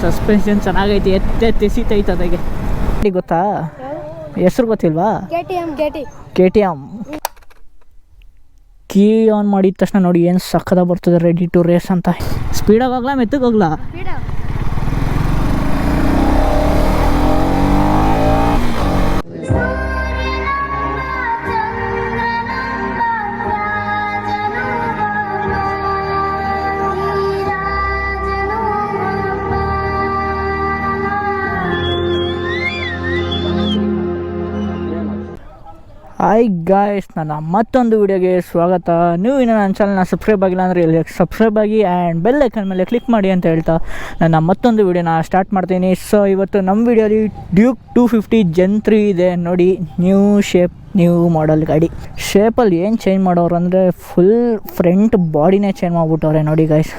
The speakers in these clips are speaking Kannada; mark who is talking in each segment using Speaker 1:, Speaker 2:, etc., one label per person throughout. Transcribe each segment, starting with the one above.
Speaker 1: ಸಸ್ಪೆನ್ಷನ್ ಚೆನ್ನಾಗೈತಿ, ಎಸೀತೈತೆ ಅದಾಗೆ. ಗೊತ್ತಾ ಹೆಸರು ಗೊತ್ತಿಲ್ವಾ? KTM. ಕೀ ಆನ್ ಮಾಡಿದ ತಕ್ಷಣ ನೋಡಿ ಏನು ಸಕ್ಕದ ಬರ್ತದೆ, ರೆಡಿ ಟು ರೇಸ್ ಅಂತ. ಸ್ಪೀಡಾಗಿ ಹೋಗ್ಲಾ ಮೆತ್ತಗೆ ಹೋಗ್ಲಾ? ಹಾಯ್ ಗಾಯ್ಸ್, ನನ್ನ ಮತ್ತೊಂದು ವಿಡಿಯೋಗೆ ಸ್ವಾಗತ. ನೀವು ಇನ್ನು ನನ್ನ ಚಾನಲ್ನ ಸಬ್ಸ್ಕ್ರೈಬ್ ಆಗಿಲ್ಲ ಅಂದರೆ ಇಲ್ಲಿ ಸಬ್ಸ್ಕ್ರೈಬ್ ಆಗಿ ಆ್ಯಂಡ್ ಬೆಲ್ ಐಕನ್ ಮೇಲೆ ಕ್ಲಿಕ್ ಮಾಡಿ ಅಂತ ಹೇಳ್ತಾ ನನ್ನ ಮತ್ತೊಂದು ವಿಡಿಯೋನ ಸ್ಟಾರ್ಟ್ ಮಾಡ್ತೀನಿ. ಸೊ ಇವತ್ತು ನಮ್ಮ ವಿಡಿಯೋಲಿ ಡ್ಯೂಕ್ 250 Gen 3 ಇದೆ ನೋಡಿ. ನ್ಯೂ ಶೇಪ್, ನ್ಯೂ ಮಾಡೆಲ್ ಗಾಡಿ. ಶೇಪಲ್ಲಿ ಏನು ಚೇಂಜ್ ಮಾಡೋರು ಅಂದರೆ ಫುಲ್ ಫ್ರಂಟ್ ಬಾಡಿನೇ ಚೇಂಜ್ ಮಾಡಿಬಿಟ್ಟವ್ರೆ ನೋಡಿ ಗಾಯ್ಸ್.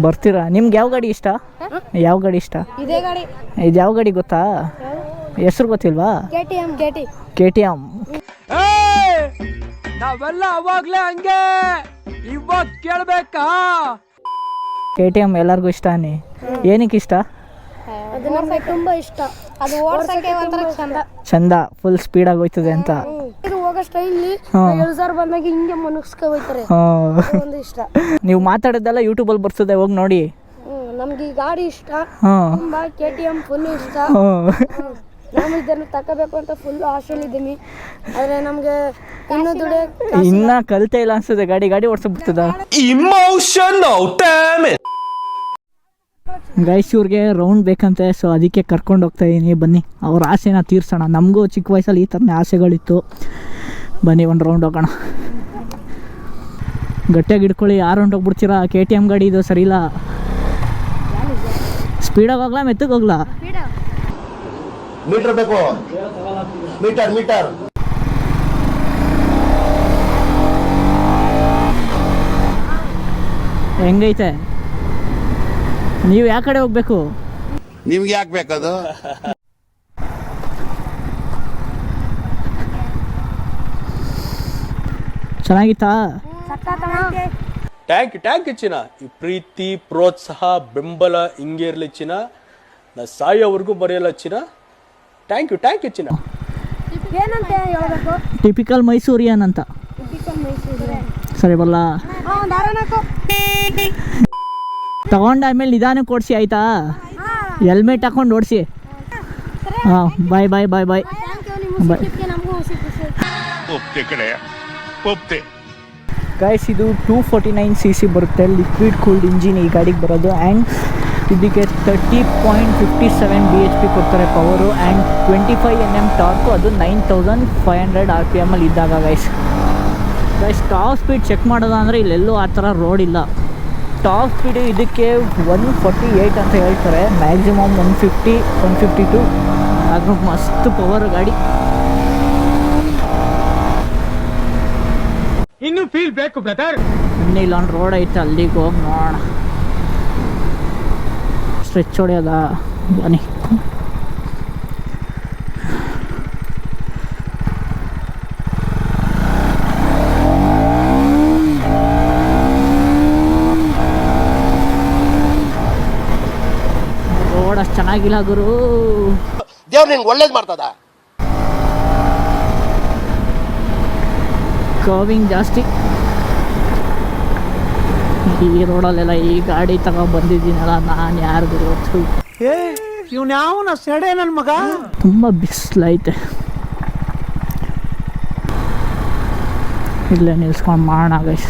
Speaker 1: ಬರ್ತೀರಾ? ನಿಮ್ಗೆ ಯಾವ ಗಾಡಿ ಇಷ್ಟ? ಯಾವ ಗಾಡಿ ಇಷ್ಟ? ಇದು ಯಾವ ಗಾಡಿ ಗೊತ್ತಾ? ಹೆಸರು ಗೊತ್ತಿಲ್ವಾ? KTM.
Speaker 2: ನಾವೆಲ್ಲ ಅವಾಗ್ಲೇ ಹಂಗೆ, ಇವಾಗ ಕೇಳ್ಬೇಕಾ?
Speaker 1: KTM ಎಲ್ಲರಿಗೂ ಇಷ್ಟನೇ. ಏನಕ್ಕೆ ಇಷ್ಟ?
Speaker 3: ತುಂಬಾ ಇಷ್ಟ. ಅದು ಓಡ್ಸಕ್ಕೆ ಒಂಥರ
Speaker 1: ಚಂದ, ಫುಲ್ ಸ್ಪೀಡ್ ಆಗಿ ಹೋಯ್ತದೆ ಅಂತ.
Speaker 3: ಹೋಗೋ ಸ್ಟೈಲಿ ಯೂಸರ್ ಬಂದಾಗ ಹಿಂಗೆ ಮನಸ್ಕ ಹೋಯ್ತಾರೆ, ಒಂದು ಇಷ್ಟ.
Speaker 1: ನೀವು ಮಾತಾಡೋದೆಲ್ಲ ಯೂಟ್ಯೂಬಲ್ಲಿ ಬರ್ತದೆ, ಹೋಗಿ ನೋಡಿ.
Speaker 3: ನಮ್ಗೆ ಈ ಗಾಡಿ ಇಷ್ಟ ತುಂಬಾ. KTM ಫುಲ್ ಇಷ್ಟ. ನಾನು ಇದನ್ನು ತಗೋಬೇಕು ಅಂತ ಫುಲ್ ಆಸೆಲಿದ್ದೀನಿ. ಆದ್ರೆ ನಮ್ಗೆ ಇನ್ನೂ
Speaker 1: ಇನ್ನ ಕಲಿತೇ ಇಲ್ಲ ಅನ್ಸುತ್ತೆ. ಗಾಡಿ ಓಡಿಸಕ್ ಬಿಡ್ತದ. ಗೈಸ್ ಇವ್ರಿಗೆ ರೌಂಡ್ ಬೇಕಂತೆ, ಸೊ ಅದಕ್ಕೆ ಕರ್ಕೊಂಡು ಹೋಗ್ತಾ ಇದ್ದೀನಿ. ಬನ್ನಿ ಅವ್ರ ಆಸೆನ ತೀರ್ಸೋಣ. ನಮಗೂ ಚಿಕ್ಕ ವಯಸ್ಸಲ್ಲಿ ಈ ಥರನೇ ಆಸೆಗಳಿತ್ತು. ಬನ್ನಿ ಒಂದು ರೌಂಡ್ ಹೋಗೋಣ. ಗಟ್ಟಿಯಾಗಿ ಹಿಡ್ಕೊಳ್ಳಿ, 6 ರೌಂಡ್ ಹೋಗ್ಬಿಡ್ತೀರಾ. KTM ಗಾಡಿ ಇದು ಸರಿ ಇಲ್ಲ. ಸ್ಪೀಡಾಗಿ ಹೋಗ್ಲಾ ಮೆತ್ತಗೆ ಹೋಗ್ಲಾ?
Speaker 4: ಮೀಟರ್ ಬೇಕು, ಮೀಟರ್.
Speaker 1: ಹೆಂಗೈತೆ? ನೀವು ಯಾವ ಕಡೆ ಹೋಗ್ಬೇಕು?
Speaker 4: ನಿಮ್ಗೆ ಯಾಕೆ ಬೇಕದು?
Speaker 1: ಚೆನ್ನಾಗಿತ್ತಾ?
Speaker 2: ಟ್ಯಾಂಕ್ ಚಿನ್ನ. ಈ ಪ್ರೀತಿ, ಪ್ರೋತ್ಸಾಹ, ಬೆಂಬಲ ಹಿಂಗೆ ಇರ್ಲಿ ಚಿನ್ನ. ನಾ ಸಾಯೋವರೆಗೂ ಬರೆಯಲ್ಲ ಚಿನ್ನ. ಥ್ಯಾಂಕ್ ಯು ಚಿನ್ನ.
Speaker 1: ಟಿಪಿಕಲ್ ಮೈಸೂರಿಯನ್ ಅಂತ. ಸರಿ ಬರಲ್ಲ? ತಗೊಂಡಾದ್ಮೇಲೆ ನಿಧಾನಕ್ಕೆ ಓಡಿಸಿ ಆಯ್ತಾ? ಹೆಲ್ಮೆಟ್ ಹಾಕೊಂಡು ಓಡಿಸಿ. ಹಾಂ, ಬಾಯ್. ಗೈಸ್ ಇದು 249cc ಬರುತ್ತೆ, ಲಿಕ್ವಿಡ್ ಕೂಲ್ಡ್ ಇಂಜಿನ್ ಈ ಗಾಡಿಗೆ ಬರೋದು. ಆ್ಯಂಡ್ ಇದಕ್ಕೆ 30.57 bhp ಕೊಡ್ತಾರೆ ಪವರು. And 25 Nm torque. ಅದು 9500 RPM ಅಲ್ಲಿ ಇದ್ದಾಗ ಗೈಸ್ ಟಾಪ್ ಸ್ಪೀಡ್ ಚೆಕ್ ಮಾಡೋದು ಅಂದರೆ ಇಲ್ಲೆಲ್ಲೂ ಆ ಥರ ರೋಡ್ ಇಲ್ಲ. ಟಾಪ್ ಸ್ಪೀಡು ಇದಕ್ಕೆ 148 ಅಂತ ಹೇಳ್ತಾರೆ. ಮ್ಯಾಕ್ಸಿಮಮ್ 150, 152. ಅದು ಮಸ್ತ್ ಪವರ್ ಗಾಡಿ.
Speaker 2: ಇನ್ನು ಫೀಲ್ ಬೇಕು ಬ್ರದರ್.
Speaker 1: ಇನ್ನೂ ಇಲ್ಲೊಂದು ರೋಡ್ ಐತೆ, ಅಲ್ಲಿಗೆ ಹೋಗಿ ನೋಡೋಣ. ಸ್ಟ್ರೆಚ್ ಹೊಡೆಯೋದ? ಬನ್ನಿ. ರೋಡ್ ಅಷ್ಟು ಚೆನ್ನಾಗಿಲ್ಲ ಗುರು.
Speaker 4: ದೇವ್ರು ನಿಂಗೆ ಒಳ್ಳೇದು ಮಾಡ್ತದ.
Speaker 1: ಕರ್ವಿಂಗ್ ಜಾಸ್ತಿ ಈ ರೋಡಲ್ಲೆಲ್ಲ. ಈ ಗಾಡಿ ಬಂದಿದ್ದೀನಲ್ಲ ನಾನು, ಯಾರಿಗೂ ಗೊತ್ತು.
Speaker 2: ಇವ್ನ ಸೆಡೆ ನನ್ನ ಮಗ.
Speaker 1: ತುಂಬ ಬಿಸಿಲೈತೆ. ಇಲ್ಲೇ ನಿಲ್ಸ್ಕೊಂಡು ಮಾಡೋಣ ಗೈಸ್.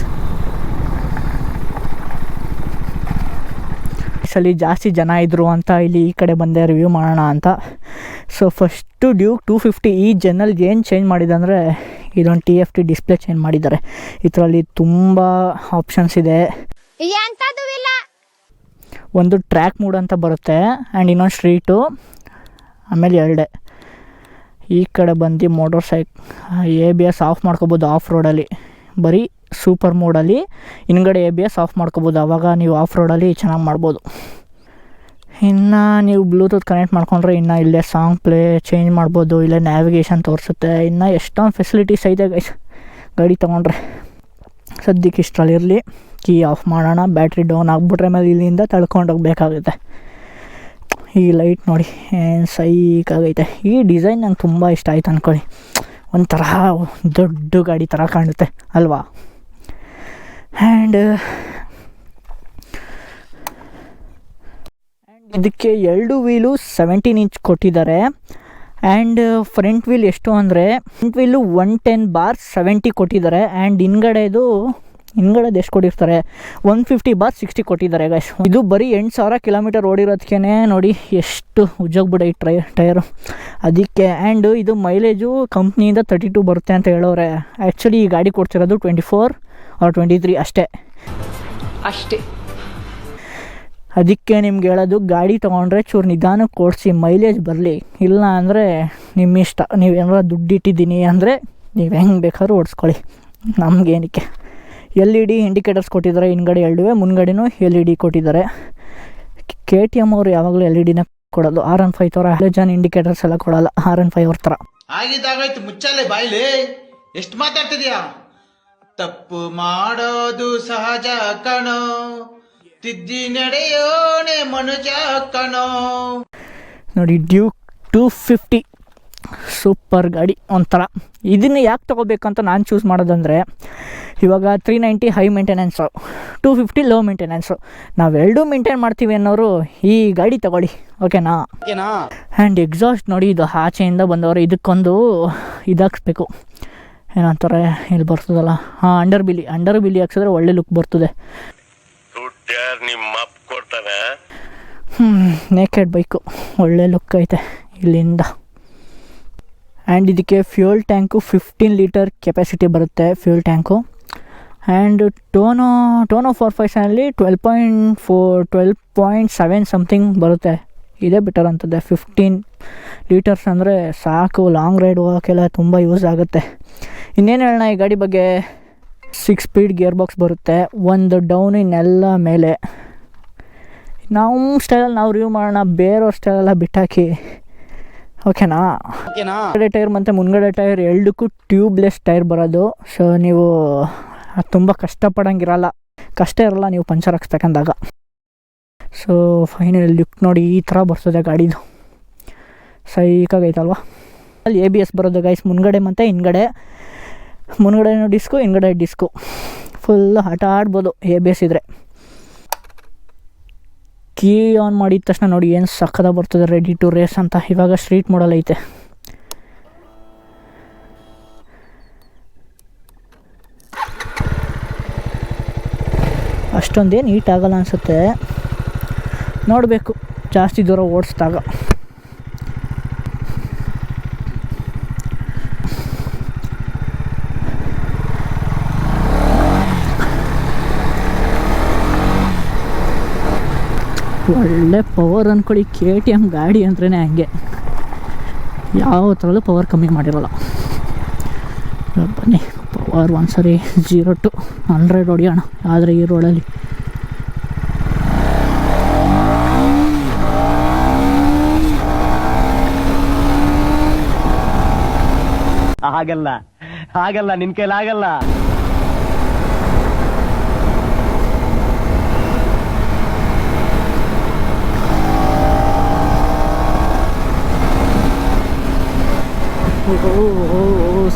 Speaker 1: ಸಲಿ ಜಾಸ್ತಿ ಜನ ಇದ್ದರು ಅಂತ ಇಲ್ಲಿ ಈ ಕಡೆ ಬಂದೆ ರಿವ್ಯೂ ಮಾಡೋಣ ಅಂತ. ಸೊ ಫಸ್ಟು ಡ್ಯೂಕ್ 250 ಈ ಜನಲ್ಲಿ ಏನು ಚೇಂಜ್ ಮಾಡಿದೆ ಅಂದರೆ ಇದೊಂದು TFT ಡಿಸ್ಪ್ಲೇ ಚೇಂಜ್ ಮಾಡಿದ್ದಾರೆ. ಇದರಲ್ಲಿ ತುಂಬ ಆಪ್ಷನ್ಸ್ ಇದೆ. ಒಂದು ಟ್ರ್ಯಾಕ್ ಮೂಡ್ ಅಂತ ಬರುತ್ತೆ, ಆ್ಯಂಡ್ ಇನ್ನೊಂದು ಸ್ಟ್ರೀಟು, ಆಮೇಲೆ 2 ಈ ಕಡೆ ಬಂದು ಮೋಟರ್ ABS ಆಫ್ ಮಾಡ್ಕೋಬೋದು ಆಫ್ ರೋಡಲ್ಲಿ. ಬರೀ ಸೂಪರ್ ಮೋಡಲ್ಲಿ ಹಿಂದ್ಗಡೆ ABS ಆಫ್ ಮಾಡ್ಕೋಬೋದು. ಆವಾಗ ನೀವು ಆಫ್ ರೋಡಲ್ಲಿ ಚೆನ್ನಾಗಿ ಮಾಡ್ಬೋದು. ಇನ್ನು ನೀವು ಬ್ಲೂಟೂತ್ ಕನೆಕ್ಟ್ ಮಾಡ್ಕೊಂಡ್ರೆ ಇನ್ನು ಇಲ್ಲೇ ಸಾಂಗ್ ಪ್ಲೇ ಚೇಂಜ್ ಮಾಡ್ಬೋದು, ಇಲ್ಲೇ ನ್ಯಾವಿಗೇಷನ್ ತೋರಿಸುತ್ತೆ. ಇನ್ನು ಎಷ್ಟೊಂದು ಫೆಸಿಲಿಟೀಸ್ ಐತೆ ಗೈಸ್ ಗಾಡಿ ತೊಗೊಂಡ್ರೆ. ಸದ್ಯಕ್ಕೆ ಇಷ್ಟರಲ್ಲಿರಲಿ, ಕೀ ಆಫ್ ಮಾಡೋಣ. ಬ್ಯಾಟ್ರಿ ಡೌನ್ ಆಗಿಬಿಟ್ರೆ ಮೇಲೆ ಇಲ್ಲಿಂದ ತಳ್ಕೊಂಡೋಗ್ಬೇಕಾಗುತ್ತೆ. ಈ ಲೈಟ್ ನೋಡಿ ಏನು ಸೈಕಾಗೈತೆ. ಈ ಡಿಸೈನ್ ನಂಗೆ ತುಂಬ ಇಷ್ಟ ಆಯ್ತು ಅಂದ್ಕೊಳ್ಳಿ. ಒಂಥರ ದೊಡ್ಡ ಗಾಡಿ ಥರ ಕಾಣುತ್ತೆ ಅಲ್ವಾ. ಆ್ಯಂಡ್ ಇದಕ್ಕೆ 2 ವೀಲು 17 ಇಂಚ್ ಕೊಟ್ಟಿದ್ದಾರೆ. ಆ್ಯಂಡ್ ಫ್ರಂಟ್ ವೀಲ್ ಎಷ್ಟು ಅಂದರೆ ಫ್ರಂಟ್ ವೀಲು 110/70 ಕೊಟ್ಟಿದ್ದಾರೆ. ಆ್ಯಂಡ್ ಹಿಂದ್ಗಡೆದು ಎಷ್ಟು ಕೊಟ್ಟಿರ್ತಾರೆ 150/60 ಕೊಟ್ಟಿದ್ದಾರೆ ಗೈಸ್. ಇದು ಬರೀ 8,000 ಕಿಲೋಮೀಟರ್ ಓಡಿರೋದಕ್ಕೆ ನೋಡಿ ಎಷ್ಟು ಉಜ್ಜೋಗ್ಬಿಡ ಈ ಟೈರು ಅದಕ್ಕೆ. ಆ್ಯಂಡ್ ಇದು ಮೈಲೇಜು ಕಂಪ್ನಿಯಿಂದ 32 ಬರುತ್ತೆ ಅಂತ ಹೇಳೋರೆ. ಆ್ಯಕ್ಚುಲಿ ಈ ಗಾಡಿ ಕೊಡ್ತಿರೋದು 24 or 23 ಅಷ್ಟೇ. ಅದಕ್ಕೆ ನಿಮ್ಗೆ ಹೇಳೋದು, ಗಾಡಿ ತೊಗೊಂಡ್ರೆ ಚೂರು ನಿಧಾನಕ್ಕೆ ಓಡಿಸಿ, ಮೈಲೇಜ್ ಬರಲಿ. ಇಲ್ಲ ಅಂದರೆ ನಿಮ್ಮ ಇಷ್ಟ. ನೀವು ಏನಾರ ದುಡ್ಡು ಇಟ್ಟಿದ್ದೀನಿ ಅಂದರೆ ನೀವು ಹೆಂಗೆ ಬೇಕಾದ್ರೂ ಓಡಿಸ್ಕೊಳ್ಳಿ, ನಮಗೇನಕ್ಕೆ. LED ಇಂಡಿಕೇಟರ್ಸ್ ಕೊಟ್ಟಿದ್ದಾರೆ ಹಿಂದ್ಗಡೆ 2, ಮುಂದ್ಗಡೆನೂ LED ಕೊಟ್ಟಿದ್ದಾರೆ. KTM ಅವರು ಯಾವಾಗಲೂ LEDನ ಕೊಡೋದು. R15 ಥರ ಹ್ಯಾಲೋಜನ್ ಇಂಡಿಕೇಟರ್ಸ್ ಎಲ್ಲ ಕೊಡೋಲ್ಲ, R15 ಅವ್ರ ಥರ.
Speaker 5: ಆಗಿದ್ದಾಗಾಯ್ತು, ಮುಚ್ಚಾಲೆ ಬಾಯ್ಲಿ, ಎಷ್ಟು ಮಾತಾಡ್ತಿದ್ಯಾ? ತಪ್ಪು ಮಾಡೋದು ಸಹಜ ಕಣೋ, ತಿದ್ದಿ ನಡೆಯೋನೆ ಮನುಜ ಕಣೋ.
Speaker 1: ನೋಡಿ ಡ್ಯೂಕ್ 250 ಸೂಪರ್ ಗಾಡಿ ಒಂಥರ. ಇದನ್ನು ಯಾಕೆ ತೊಗೋಬೇಕಂತ ನಾನು ಚೂಸ್ ಮಾಡೋದಂದರೆ, ಇವಾಗ 390 ಹೈ ಮೇಂಟೆನೆನ್ಸು, 250 ಲೋ ಮೇಂಟೆನೆನ್ಸು. ನಾವೆರಡೂ ಮೇಂಟೈನ್ ಮಾಡ್ತೀವಿ ಅನ್ನೋರು ಈ ಗಾಡಿ ತಗೊಳ್ಳಿ, ಓಕೆನಾ. ಆ್ಯಂಡ್ ಎಕ್ಸಾಸ್ಟ್ ನೋಡಿ, ಇದು ಆಚೆಯಿಂದ ಬಂದವರು. ಇದಕ್ಕೊಂದು ಇದಾಕ್ಸ್ಬೇಕು, ಏನಂತಾರೆ ಇಲ್ಲಿ ಬರ್ತದಲ್ಲ, ಅಂಡರ್ ಬಿಲಿ ಹಾಕ್ಸಿದ್ರೆ ಒಳ್ಳೆ ಲುಕ್ ಬರ್ತದೆ. ನೇಕೆಡ್ ಬೈಕು ಒಳ್ಳೆ ಲುಕ್ ಐತೆ ಇಲ್ಲಿಂದ. ಆ್ಯಂಡ್ ಇದಕ್ಕೆ ಫ್ಯೂಯಲ್ ಟ್ಯಾಂಕು 15 ಲೀಟರ್ ಕೆಪಾಸಿಟಿ ಬರುತ್ತೆ ಫ್ಯೂಯಲ್ ಟ್ಯಾಂಕು. ಆ್ಯಂಡ್ ಟೋನೋ 457 12.7 ಸಮಥಿಂಗ್ ಬರುತ್ತೆ. ಇದೇ ಬೆಟರ್ ಅಂತದೆ. 15 ಲೀಟರ್ಸ್ ಅಂದರೆ ಸಾಕು, ಲಾಂಗ್ ರೈಡ್ ಹೋಗೋಕ್ಕೆಲ್ಲ ತುಂಬ ಯೂಸ್ ಆಗುತ್ತೆ. ಇನ್ನೇನು ಹೇಳೋಣ ಈ ಗಾಡಿ ಬಗ್ಗೆ. 6 ಸ್ಪೀಡ್ ಗೇರ್ ಬಾಕ್ಸ್ ಬರುತ್ತೆ, ಒಂದು ಡೌನ್, ಇನ್ನೆಲ್ಲ ಮೇಲೆ. ನಾವು ಸ್ಟೈಲಲ್ಲಿ ನಾವು ರಿವ್ಯೂ ಮಾಡೋಣ, ಬೇರೆಯವ್ರ ಸ್ಟೈಲೆಲ್ಲ ಬಿಟ್ಟಾಕಿ, ಓಕೆನಾ. ಹಿಂದ್ಗಡೆ ಟೈರ್ ಮತ್ತು ಮುಂದ್ಗಡೆ ಟೈರ್ ಎರಡಕ್ಕೂ ಟ್ಯೂಬ್ಲೆಸ್ ಟೈರ್ ಬರೋದು. ಸೊ ನೀವು ತುಂಬ ಕಷ್ಟಪಡೋಂಗಿರಲ್ಲ, ಕಷ್ಟ ಇರಲ್ಲ ನೀವು ಪಂಚರ್ ಹಾಕ್ಸ್ಬೇಕಂದಾಗ. ಸೊ ಫೈನಲ್ ಲುಕ್ ನೋಡಿ ಈ ಥರ ಬರ್ತದೆ ಗಾಡಿದು, ಸೈಕಾಗೈತಲ್ವಾ. ಅಲ್ಲಿ ABS ಬರೋದು ಗೈಸ್ ಮುಂದ್ಗಡೆ ಮತ್ತು ಹಿಂದ್ಗಡೆ. ಮುಂದ್ಗಡೆನೂ ಡಿಸ್ಕು, ಹಿಂದ್ಗಡೆ ಡಿಸ್ಕು, ಫುಲ್ ಆಟ ಆಡ್ಬೋದು ABS ಇದ್ದರೆ. ಕೀ ಆನ್ ಮಾಡಿದ ತಕ್ಷಣ ನೋಡಿ ಏನು ಸಕ್ಕದ ಬರ್ತದೆ, ರೆಡಿ ಟು ರೇಸ್ ಅಂತ. ಇವಾಗ ಸ್ಟ್ರೀಟ್ ಮಾಡಲ್ ಐತೆ. ಅಷ್ಟೊಂದೇನು ಹೀಟ್ ಆಗಲ್ಲ ಅನಿಸುತ್ತೆ, ನೋಡಬೇಕು ಜಾಸ್ತಿ ದೂರ ಓಡಿಸಿದಾಗ. ಒಳ್ಳೆ ಪವರ್ ಅಂದ್ಕೊಳ್ಳಿ. KTM ಗಾಡಿ ಅಂದ್ರೇ ಹಂಗೆ, ಯಾವ ಥರಲ್ಲೂ ಪವರ್ ಕಮ್ಮಿ ಮಾಡಿರೋಲ್ಲ. ಬನ್ನಿ ಪವರ್ ಒಂದ್ಸರಿ 0 to 100 ಹೊಡಿಯೋಣ. ಆದರೆ ಈ ರೋಡಲ್ಲಿ
Speaker 6: ಆಗಲ್ಲ ನಿನ್ ಕೈಲಾಗಲ್ಲ.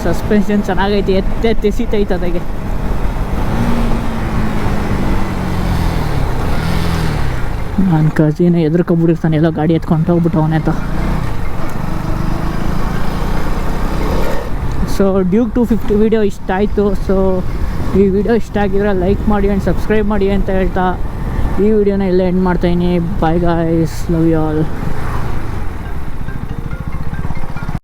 Speaker 1: ಸಸ್ಪೆನ್ಷನ್ ಚೆನ್ನಾಗೈತಿ, ಎಸೀತೈತೆ ಅದಾಗೆ. ನನ್ನ ಕಜಿನ ಎದುರ್ಕೊಬಿಟ್ಟಿರ್ತಾನೆ, ಎಲ್ಲೋ ಗಾಡಿ ಎತ್ಕೊಂಡು ಹೋಗ್ಬಿಟ್ಟು ಅವನೇ ಅಂತ. ಸೊ ಡ್ಯೂಕ್ 250 ವೀಡಿಯೋ ಇಷ್ಟ ಆಯಿತು. ಸೊ ಈ ವಿಡಿಯೋ ಇಷ್ಟ ಆಗಿದ್ರೆ ಲೈಕ್ ಮಾಡಿ ಆ್ಯಂಡ್ ಸಬ್ಸ್ಕ್ರೈಬ್ ಮಾಡಿ ಅಂತ ಹೇಳ್ತಾ ಈ ವಿಡಿಯೋನ ಎಲ್ಲ ಎಂಡ್ ಮಾಡ್ತಾಯಿದ್ದೀನಿ. Bye guys, love you all.